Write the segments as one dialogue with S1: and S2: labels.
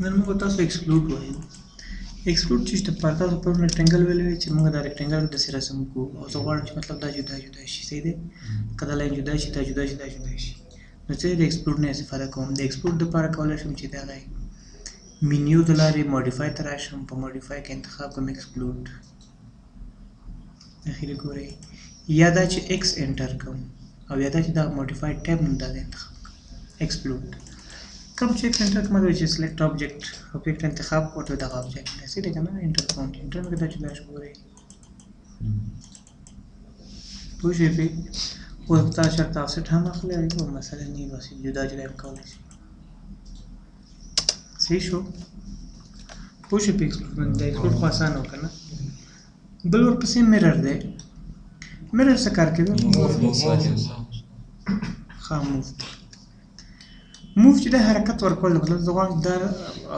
S1: نن موږ تاسو ایکسکلوډ وایو. ایکسکلوډ چې د پر تاسو پر ریکټنګل ویلې چې موږ دا ریکټنګل د سره سم کو او زه غواړم چې مطلب دا جدا جدا شي. صحیح دی؟ که دا لاین جدا شي دا جدا شي دا جدا شي. نو زه د ایکسکلوډ نه استفاده کوم. د ایکسکلوډ دپاره کولی شم چې دغه منیو د لارې موډیفای ته راشم. په موډیفای کې انتخاب کوم ایکسکلوډ. اخري ګورئ یا دا چې ایکس انټر کوم او یا دا چې دا موډیفای ټیب نوم دا انتخاب کوم ایکسکلوډ. کوم چې ایکس انټر کوم چې سلیکټ آبجیکټ انتخاب ورته دغه آبجیکټ دی. صحیح دی که نه؟ انټر کوم چې انټر مې دا جدا شو. ګورئ پوه شوې پرې اوس تا شرط افسټ هم اخلي او مثلا نه بس جدا جدا هم کولی شي. صحیح شو؟ پوه شوې په ایکسکلوډ باندې. د ایکسکلوډ خو اسانه و که نه؟ بل ورپسې میرر دی. میرر څه کار کوي؟ ښه موف چې د حرکت ورکول مطلب زه غواړم دا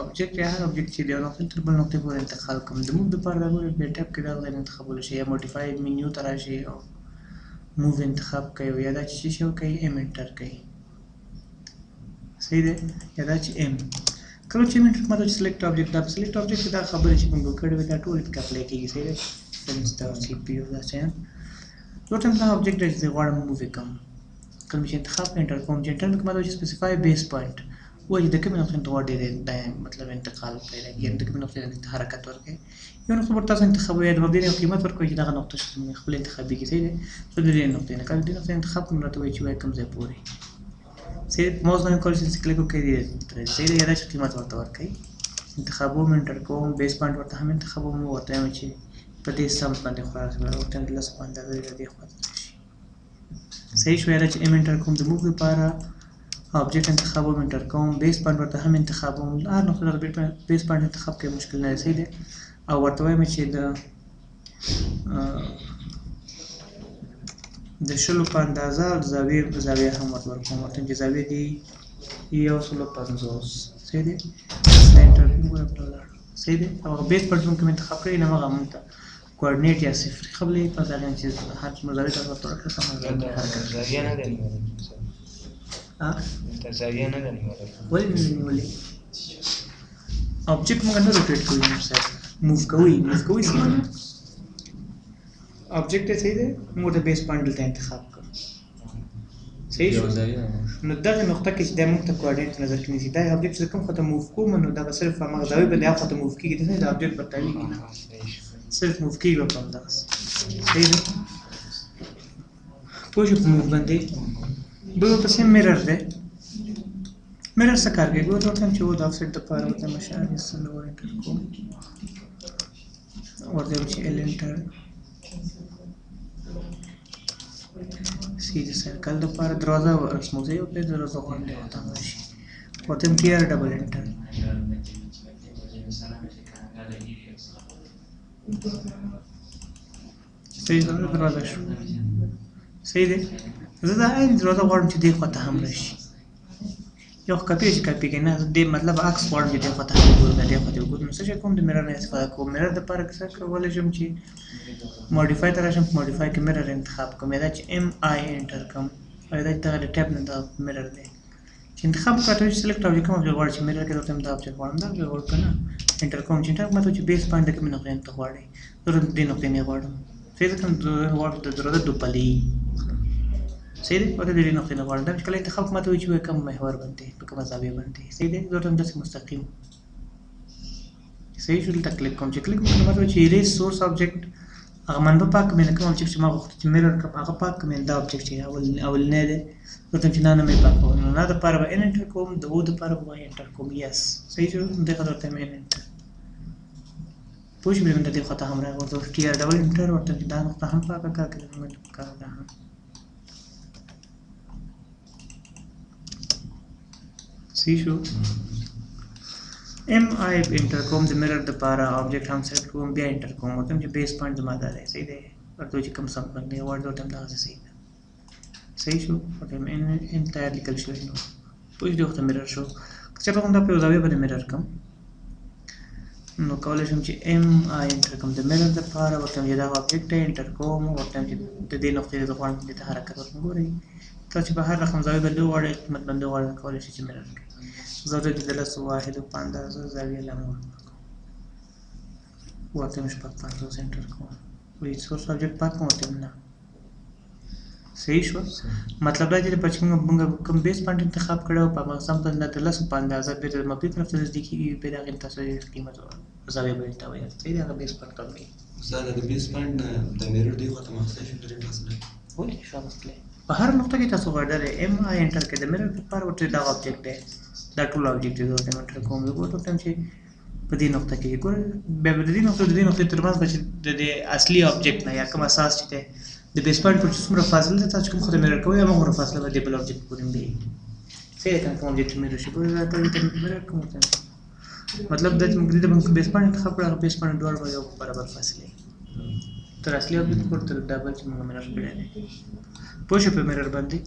S1: آبجیکټ یا هر آبجیکټ چې دی یو نقطې تر بل نقطې پورې انتقال کوم. د موف دپاره دا ګورئ په ټیب کې دا غیر انتخابولی شي یا موډیفای منیو ته راشي او موف انتخاب کوي یا دا چې څه شی وکوي ایم انټر کوي. صحیح دی؟ یا دا چې ایم کله چې ایم انټر مطلب چې سلیکټ آبجیکټ دا په سلیکټ آبجیکټ کې دا خبرې چې موږ کړې وې دا ټولې پکې اپلای کېږي. صحیح دی؟ فونس دا سی پي یو دا شیان یو ټایم دا آبجیکټ دی چې زه غواړم موف یې کړم. کله چې انتخاب انټر کوم چې انټر مې کوم دا چې سپیسیفای بیس پوینټ وایي د کومې نقطې ته غواړې د مطلب انتقال وکړئ یعنې د کومې نقطې ته حرکت ورکړئ. یو نقطه ورته تاسو انتخابوئ د مبدې یو قیمت ورکوئ چې دغه نقطه چې خپل انتخابېږي. صحیح دی؟ زه د دې نقطې نه کله دې نقطې انتخاب کوم راته وایي چې وایي کوم ځای پورې. صحیح موس باندې کولی شئ چې کلیک وکړئ. صحیح دی؟ یا دا چې قیمت ورته ورکوئ انتخابوم انټر کوم بیس پوینټ ورته هم انتخابوم ورته وایم چې په دې سمت باندې خلاص ورته وایم د لس په اندازه د دې خواته راشي. صحیح شو؟ یا دا چې ایم انټر کوم د موف لپاره آبجیکټ انتخابوم انټر کوم بیس پوینټ ورته هم انتخابوم هر نقطه د بیس پوینټ انتخاب کوي مشکل نه دی. صحیح دی؟ او ورته وایم چې د شلو په اندازه زاویه هم ورته ورکوم. ورته چې زاویې دي 150. صحیح دی؟ انټر صحیح دی؟ او بیس پوینټ موږ کوم انتخاب کړی نه هغه موږ ته کوارډینیټ یا صفر خبرې پس هغه چې هر زاویې ته ورته ورکړه سمه
S2: زاویه نه ده نیولې. زاویه نه ده نیولې.
S1: ولې نه ده نیولې؟ آبجیکټ موږ نه روټیټ کوو موف کوئ څه معنی آبجیکټ یې صحیح دی موږ د بیس پوینټ دلته انتخاب کوو. صحیح شو؟ نو دغه نقطه کې چې دا موږ ته کوارډینیټ نظر کې نیسي دا آبجیکټ چې کوم خواته موف کوم نو دا به صرف همغه زاویې به د هغه خواته موف کېږي داسې د آبجیکټ به تاویږي نه صرف موف کېږي به په همدغسې. صحیح دی؟ پوه شو په موف باندې. بل ورپسې میرر دی. میرر څه کار کوي؟ ګوره ورته وایم چې و د افسټ دپاره ورته وایم اشاریه څلور انټر کوم ورته وایم چې ال انټر سی د سرکل دپاره دروازه رسمو زه یو پرې دروازه غواړم دی ورته هم راشي ورته وایم ټي آر ډبل انټر. صحیح ده؟ دروازه شو. صحیح دی؟ زه دا عین دروازه غواړم چې دې خواته هم راشي. یو کاپي چې کاپي کوي نه دې مطلب عکس غواړم چې دې خواته هم وګورم دې خواته وګورم. نو څه شی کوم د میرر نه استفاده کوم. میرر دپاره څه کولی شم چې موډیفای ته راشم په موډیفای کې میرر انتخاب کوم یا دا چې ایم آی انټر کوم او دا چې دغه د ټیب نه دا میرر دی چې انتخاب وکړم چې سلیکټ آبجیکټ کوم غواړم چې میرر کې ورته دا آبجیکټ غواړم دا غواړم که نه انټر کوم چې انټر مطلب چې بیس پوینټ د کومې نقطې نه ته غواړئ زه دې نقطې نه غواړم. صحیح ده که غواړم د دروازه دوپلې. صحیح دی؟ ورته د دې نقطې نه غواړم دا چې کله انتخاب کوم ماته وایي چې کوم محور باندې په کومه زاویه باندې. صحیح دی؟ زه ورته همداسې مستقیم. صحیح شو؟ دلته کلیک کوم چې کلیک وکړم ماته وایي چې اریز سورس آبجیکټ هغه منبع پاک کړم کوم آبجیکټ چې ما غوښتل چې میرر کړم هغه پاک کړم دا آبجیکټ چې اولنی دی ورته چې نه نه مې پاکول نو نه دپاره به ان انټر کوم د او دپاره به واي انټر کوم. یس صحیح شو؟ دې خاطر ورته ان انټر. پوه شوې د دې خواته هم راغی ورته ټي آر ډبل انټر ورته دا نقطه هم پاکه کړه که زموږ کار ده هم. صحیح شو؟ ایم آی انټر کوم د میرر دپاره آبجیکټ هم سلیکټ کوم بیا انټر کوم ورته وایم چې بیس پوینټ زما دا دی. صحیح دی؟ ورته وایي چې کوم سمت باندې غواړې ورته هم دغسې صحیح ده. صحیح شو؟ ورته وایم ان تیار لیکل شوی نو پوه شو دې وخته میرر شو. که چېرته کوم دا په یو زاویې باندې میرر کړم نو کولی شم چې ایم آی انټر کوم د میرر دپاره ورته وایم چې دغه آبجیکټ دی انټر کوم ورته وایم چې د دې نقطې زه غواړم دې ته حرکت ورکړم. ګورئ تاسو چې په هر رقم زاویې باندې وغواړئ قیمت باندې وغواړئ کولی شئ چې میرر کړئ. ضروري د لسو واحد په اندازه زاویه لامل ورته مش پاک 500 سنټر کوم وی سورس آبجیکټ پاک کوم نه صحیح شو مطلب دا چې په موږ کوم بیس پوینټ انتخاب کړو په مقام ته د لسو په اندازه به د مبني طرف ته نزدیکي په دغه تاسو قیمت زاویه به تاوي صحیح دا بیس پوینټ کوم
S3: زاده د بیس پوینټ د میرر دی خو ته مخصوص ډیرې فاصله
S1: ولې شو مسله په هر نقطه کې تاسو غواړئ ام آی انټر کې د میرر لپاره ورته دا آبجیکټ دی دا ټول آبجیکټ دی ورته انټر کوم یو ټول ټایم چې په دې نقطه کې ګور به د دې نقطه ترمنځ چې د اصلي آبجیکټ نه یا کوم اساس چې د بیس پوینټ پر څومره فاصله ده تاسو کوم خو د میرر کوی یا موږ فاصله به د بل آبجیکټ پورې دی څه کوم آبجیکټ میرر شي ګور دا ته میرر کوم مطلب د موږ د بیس پوینټ انتخاب کړو بیس پوینټ دوه یو برابر فاصله تر اصلي آبجیکټ پورې تر ډبل چې موږ میرر کړی دی پوه شو په میرر باندې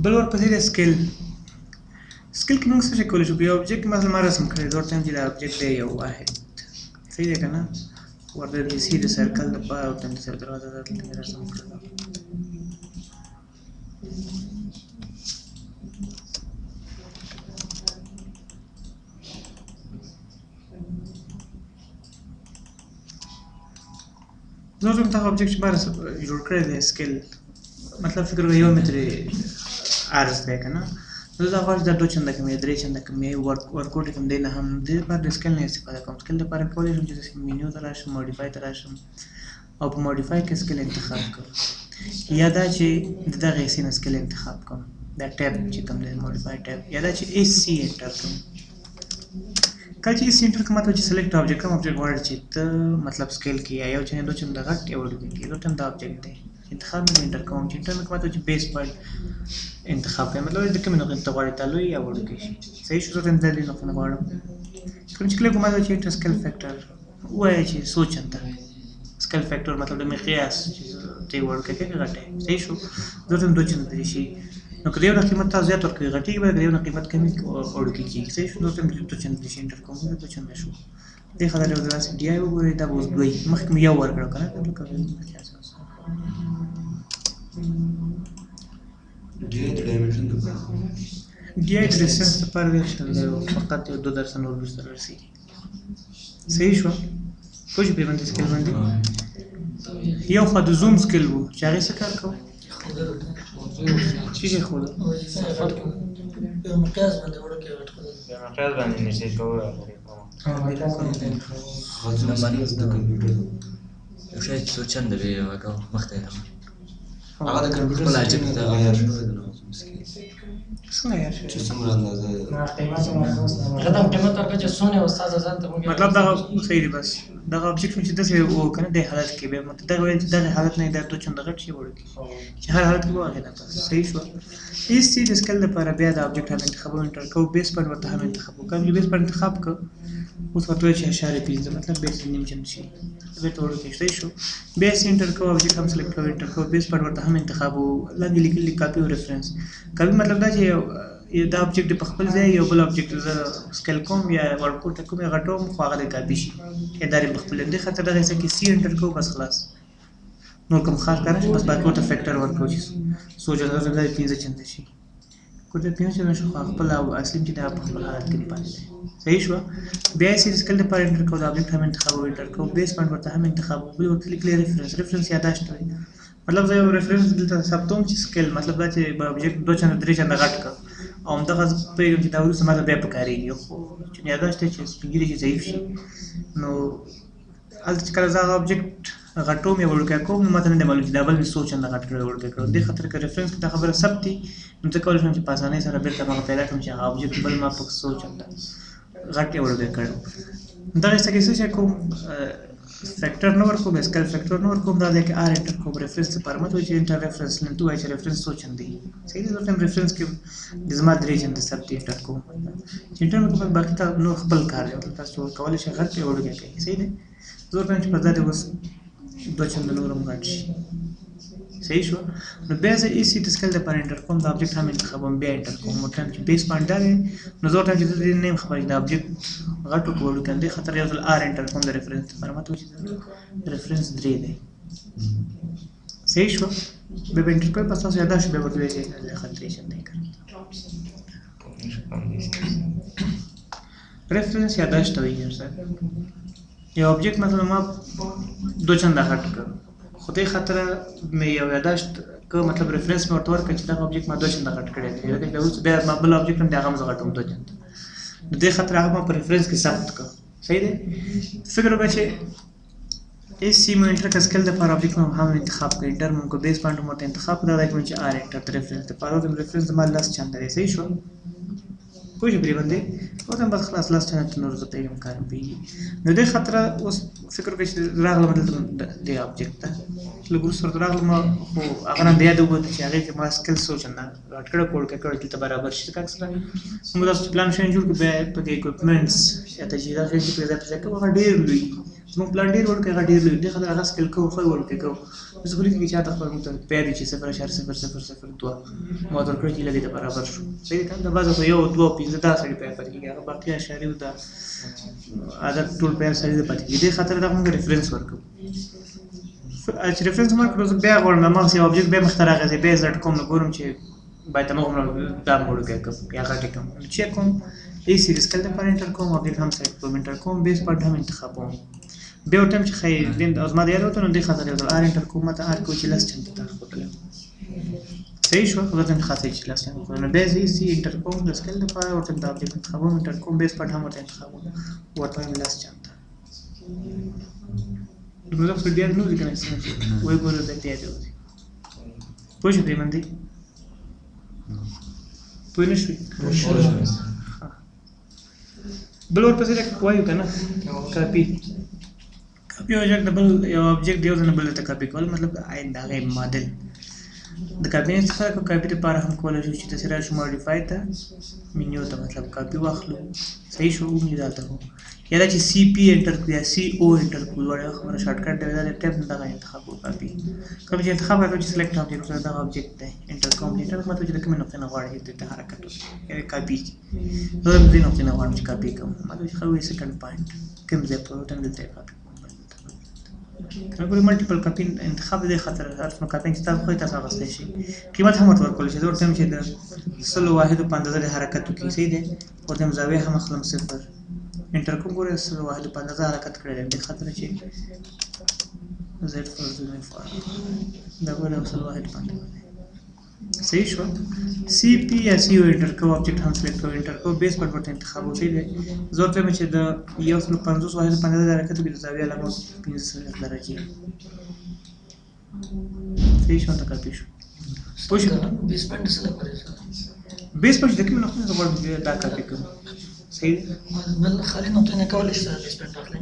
S1: بل ورپسې د سکیل کې موږ څه کولی شو یو آبجیکټ مثلا ما رسم کړی ورته چې دا آبجیکټ دی یو واحد صحیح دی که نه ورته د سی د سرکل دپاره ورته د سر دروازه دلته رسم کړی زه ورته دغه آبجیکټ چې ما جوړ کړی دی سکیل مطلب فکر کوم 1 متر عرض دی که نه زه دا غواړم دا 2 چنده کمې 3 چنده کمې ورکوټ کوم دی نه هم دې لپاره د سکیل نه استفاده کوم سکیل لپاره کولی شم چې مینیو ته راشم موډیفای ته راشم او په موډیفای کې سکیل انتخاب کړم یا دا چې د دغه حصې نه سکیل انتخاب کړم دا ټیب چې کوم دی موډیفای ټیب یا دا چې ایس سی انټر کړم کله چې ایس سی انټر کړم ماته چې سلیکټ آبجیکټ کوم آبجیکټ غواړم چې ته مطلب سکیل کې یا یو چنده 2 چنده غټ یا وړوکی کې دوه چنده آبجیکټ دی انتخاب مې انټر کوم چې انټر مې کوم ته چې بیس پوینټ انتخاب کوم مطلب د کوم نقطې ته غواړې تعلق یا وړوکی شي صحیح شو ته د دې نقطې نه غواړم کوم چې کله کوم ته چې سکیل فیکټر وایي چې سوچنده سکیل فیکټر مطلب د مقیاس چې ته وړوکی کې غټه صحیح شو زه ته 2 چنده شي نو که یو قیمت تاسو زیات ورکړئ غټي به یو قیمت کمی وړوکی کیږي صحیح شو نو ته 2 چنده شي انټر کوم 2 چنده شو دې خبره د لاس ډي آی وګورئ دا اوس دوی مخکې یو ورکړو کنه
S3: ډي د ډایمنشن د
S1: ډي آی د ډیسټنس لپاره ویشتل دی فقط یو 2 درصد نور وروسته رسي صحیح شو پوه شو په باندې سکیل باندې یو خو د زوم سکیل وو چې هغې څه کار کوو څه شي ښوده
S4: یو مقیاس باندې وړوکی غټ ښودل
S2: مقیاس باندې نږدې کول
S3: غځونه د کمپیوټر
S5: یو شی چې څو چنده وي هغه مخته یې
S3: هغه د کمپیوټر
S5: خپل عجیب
S3: ته عیار شوی دی نو
S1: څنګه یار
S3: چې
S1: شي
S3: څومره اندازه
S4: غدم قیمت ورکړه چې څونه استاد ځان ته موږ
S1: مطلب دغه صحیح دی بس دغه آبجیکټ چې داسې و که نه دی حالت کې بیا مطلب دغه ویل چې دغه حالت نه دا 2 چنده غټ شي وړوکی چې هر حالت کې به هغې نه بس صحیح شوه ایس سی د سکیل لپاره بیا د آبجیکټ هم انتخاب انټر کوو بیس پوینټ ورته هم انتخاب کوو کله چې بیس پوینټ انتخاب کړو اوس ورته وایي چې اشارې 15 مطلب بیس نیم چنده شي بېرته وړوکی صحیح شو بیا یې انټر کوو آبجیکټ هم سلیکټ کوو انټر کوو بیس پوینټ ورته هم انتخاب وو لاندې لیکلي کاپي او ریفرنس کاپي مطلب دا چې دا آبجیکټ په خپل ځای یو بل آبجیکټ زه سکیل کوم یا ورکوټ کوم یا غټوم خو هغه د کاپي شي یا دا په خپل دې خاطر دغه څه کې سی انټر کوو بس خلاص نور کوم خاص کار نشته بس باقي ورته فیکټر ورکوو چې سوچ دا 15 چنده شي کوته 15 چنده شو خپل او اصلي چې دا په خپل حالت کې پاتې دی صحیح شو بیا یې سکیل لپاره انټر کوو د آبجیکټ هم انتخاب انټر کوو بیس پوینټ ورته هم انتخاب بل ورته لیکلي ریفرنس یاداشت وي مطلب زه یو ریفرنس دلته ثبتوم چې سکیل مطلب دا چې آبجیکټ 2 چنده 3 چنده غټ کړ او همدغه پوهېږم چې دا وروسته ماته بیا پکارېږي خو چې یاداشت دی چې سپین ږیري چې ضعیف شي نو هلته چې کله زه هغه آبجیکټ غټوم یا وړوکی کوم نو ماته نه دی معلوم چې دا بل مې څو چنده غټ کړی وړوکی کړی دې خاطر که ریفرنس کې دا خبره ثبت وي نو زه کولی شم چې په اسانۍ سره بېرته هغه پیدا کړم چې هغه آبجیکټ بل ما په څو چنده غټ یا وړوکی کړی دغه څه کې څه شی کوم فیکټر نه ورکوم سکیل فیکټر نه ورکوم دا دی کې آر انټر کوم ریفرنس لپاره ماته وایي چې انټر ریفرنس لینټ وایي چې ریفرنس څو چنده وي صحیح دی زه ټایم ریفرنس کې زما 3 چنده ثبت انټر کوم چې انټر مې کوم باقي ته نور خپل کار دی مطلب تاسو کولی شئ غټ یا وړوکی کوي صحیح دی زه ورته چې په دا دی اوس 2 چنده نور هم غټ شي صحیح شو نو بیا زه ای سی د سکیل لپاره انټر کوم د آبجیکټ هم انتخابوم بیا انټر کوم ټایم چې بیس پوینټ دا دی نو زه ورته چې د دې نیم خبرې د آبجیکټ غټو که وړوکی دې خاطر یو ځل آر انټر کوم د ریفرنس لپاره ماته وایي چې ریفرنس 3 دی صحیح شو بیا به انټر کوئ بس تاسو یاداشت بیا ورته وایي چې خط 3 چنده یې کړئ रेफरेंस याददाश्त वही है सर ये ऑब्जेक्ट मतलब ما दो चंदा हट कर खुदे खतरा में ये याददाश्त को मतलब रेफरेंस में ورته ورکړي چې دا ऑब्जेक्ट ما دو چندا هټ کړی دی دا اوس بیا ما بل ऑब्जेक्ट هم دا هغه زغټوم دو چندا نو دې خطر هغه په ریفرنس کې ثبت کړ صحیح دی فکر وکړئ چې اس سی में इंटर का स्केल दफा ऑब्जेक्ट में हम इंतखाब करें इंटर में उनको बेस पॉइंट में इंतखाब कर रहा है कि आर इंटर रेफरेंस दफा और रेफरेंस हमारा लास्ट चंदा है सही शो कोई भी बंदे और हम बस خلاص लास्ट चंदा नोर ته یې کار به نو دې خطر اوس فکر وکړئ چې راغله بدل دې ऑब्जेक्ट ته لګور سره راغله ما خو هغه نه دی دوه چې هغه کې ما سکل سوچنه راټکړه کوډ کې کړه چې برابر شي تک سره موږ تاسو پلان شین جوړ کړو په کې اکوپمنټس یا تجهیزات چې په ځای په ځای کې هغه ډیر لوی زموږ پلان ډیر ورکه هغه ډیر لوی دغه هغه سکل کو خو ورکه کو زه خو لیکي چې تاسو خپل مت پیری چې 0.002 ما درکړی چې لګي ته برابر شو صحیح کنه دا بازه یو دوه پیزه دا سړي په پاتې کیږي هغه باقي اشاره دا اذر ټول په سړي د پاتې کیږي خاطر دا موږ ریفرنس ورکو چې ریفرنس ورکو زه بیا غواړم ما سي ऑब्जेक्ट به مخترع غزي به زړ کوم نو ګورم چې باید نو دا موږ کې یا غټ کوم چې کوم ای سیریز کله په انټر کوم ऑब्जेक्ट هم سره کوم انټر کوم بیس پټ هم انتخابوم به ټیم چې خیر دین از ما دی راوته نو دی خاطر یو ار انټر کوم ته ار کو چې لاس چنته تا خپل صحیح شو خو ځم خاطر چې لاس چنته کوم نو به سی انټر کوم د سکل د پاره ورته د ऑब्जेक्ट انتخابوم انټر کوم بیس پټ هم ورته انتخابوم ورته لاس چنته نو خو بیا نو ځکه نه وای ګورو د ته دی پوه شو پیمندې پوه نه شو بل ورپسې وایو کنه کاپی کاپی ऑब्जेक्ट डबल ऑब्जेक्ट دیو نه بل ته کاپی کول مطلب آینده غي ماډل د کاپی څخه کو کاپی لپاره هم کولای شو چې تاسو راشي ماډیفای ته مینیو ته مطلب کاپی واخلو صحیح شو موږ دالته کو یا چې سی پی انټر کو یا سی او انټر کو وړه خبره شارټ کټ دی دا ټیپ نه دا انتخاب کو کاپی کوم چې انتخاب راځي سلیکټ ऑब्जेक्ट سره دا ऑब्जेक्ट دی انټر کوم انټر مطلب چې کوم نقطه نه غواړي ته حرکت وکړي کاپی دا دې نقطه نه غواړي کاپی کوم مطلب چې خو سیکنډ پوینټ کوم ځای په وټنګ دی کاپی کنه ګورې ملټیپل کاپی انتخاب دې خطر هر څو کاپی چې تاسو خو تاسو غوښتل شي قیمت هم ورکول شي ورته چې د سلو واحد په اندازه حرکت وکړي صحیح دی ورته زاویه هم خلم صفر انټر کوم ګورې سلو واحد په اندازه حرکت کړی دی خطر چې زد فرضونه فعال دا ګورې سلو واحد په اندازه صحیح شو سی پی یا سی او انټر کو ऑब्जेक्ट هم سلیکټ کو انټر کو بیس پر ورته انتخاب وشي دی ضرورت مې چې د 150 واحد په اندازه حرکت وکړي زاویه لګو 15 درجه صحیح شو تا کاپی شو پوه شو
S4: بیس پوینټ سره پرې
S1: بیس پوینټ د کوم نقطې زبر دا کاپی کوم صحیح
S4: بل خالي نقطه نه کولای شي بیس پوینټ اخلي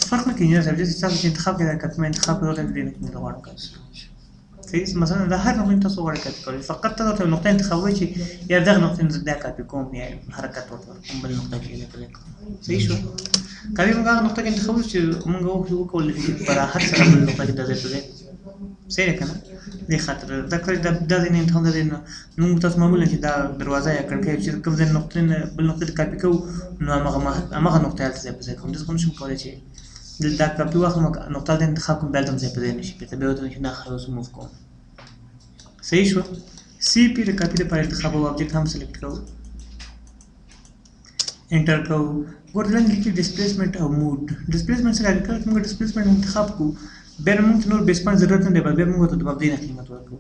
S1: فرق نه کوي چې تاسو چې انتخاب کړئ کاپی انتخاب ورته دې نه غواړم صحیح مثلا دا هر نقطه تاسو غواړئ کاپی کړئ فقط تاسو نقطه انتخابوي چې یا دغه نقطه دا کاپی کوم یا حرکت ورته کوم بل نقطه کې لیکل صحیح شو کاپی موږ هغه نقطه کې انتخابو چې موږ وکول چې پر هر سره بل نقطه کې د ځای صحیح کنه دې خاطر دا کړی دا نه انتخاب دی نو موږ تاسو معمولا چې دا دروازه یا کړکۍ چې کوم ځای نقطه بل نقطه کاپی کوو نو هغه نقطه ته ځای کوم دغه نشم کولای چې دا کاپی واخلم نقطه د انتخاب کوم بل دم ځای په ځای نشي په تبه ودی چې نه خلاص موف کوم صحیح شو سی پی د کاپی لپاره انتخاب او ऑब्जेक्ट هم سلیکټ کوو انټر کوو ورته لیکي ډیسپلیسمنت او موډ ډیسپلیسمنت سره کله موږ ډیسپلیسمنت انتخاب کوو بیا موږ نور بیس پوینټ ضرورت نه دی بیا موږ ته د مبدي نه قیمت ورکوو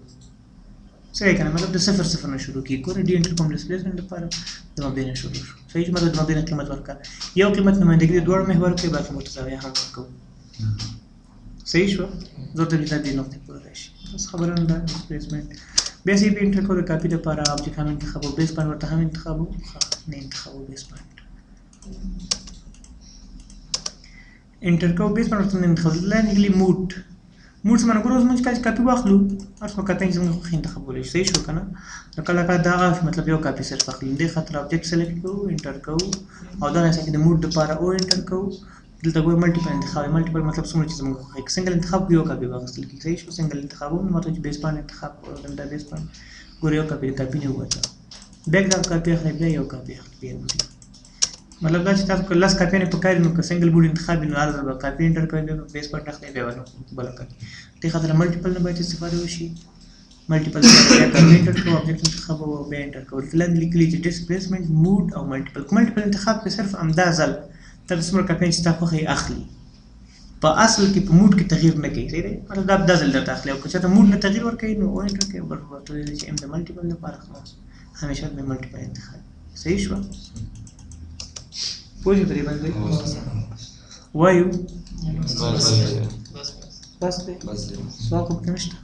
S1: صحیح کنه مطلب د 0 نه شروع کی ګوره ډی انټر کوم ډیسپلیسمنت لپاره د مبدي نه شروع شو صحیح مطلب د مبدي نه قیمت ورکا یو قیمت نمائندګي دوه محور کې باقي متساوي هم ورکوو صحیح شو ضرورت دې د نقطې پر راشي بس خبره نه ده ډیسپلیسمنت بیا سی پی انټر کوو د کاپی لپاره ऑब्जेक्ट هم انتخابو بیس پوینټ ورته هم انتخابو نه انتخابو بیس پوینټ انټر کوو بیس پوینټ ورته انتخابو لاندې موډ موږ څنګه ګورو موږ کاپی واخلو هر څو کاپی څنګه خو انتخابول شي صحیح شو کنه کله کله دا مطلب یو کاپی صرف اخلي دې خاطر ऑब्जेक्ट سلیکټ کوو انټر کوو او دا نه چې د موډ لپاره او انټر کوو دلته ګور ملټیپل انتخاب ملټیپل مطلب څومره چې موږ یک سنگل انتخاب یو کاپی واخیستل کی صحیح شو سنگل انتخاب مطلب چې بیس پوینټ انتخاب دا بیس پوینټ ګور یو کاپی نه وته بیک دا کاپی اخلي بیا یو کاپی اخلي مطلب دا چې تاسو کله کاپی نه پکای نو سنگل بوډ انتخاب نه راځي کاپی انټر کوي بیس پوینټ اخلي بیا ونه بل کاپی دې خاطر ملټیپل نه باید استفاده وشي ملټیپل یا انټر کو آبجیکټ انتخاب او بیا انټر کول لاندې لیکلي چې ډیسپلیسمنت مود او ملټیپل انتخاب کې صرف همدا ځل تر څومره کاپین چې تا خوښي اخلي په اصل کې په مود کې تغییر نه کوي صحیح دی مطلب دا ځل درته اخلي او که چېرته مود نه تغییر ورکوي نو انټر کوي بل ورته ویل چې ام د ملټیپل لپاره خلاص همیشه د ملټیپل انتخاب صحیح شوه پوه شئ پرې باندې وایو
S2: بس
S1: بس دی
S3: بس دی
S1: سوال خو پکې نشته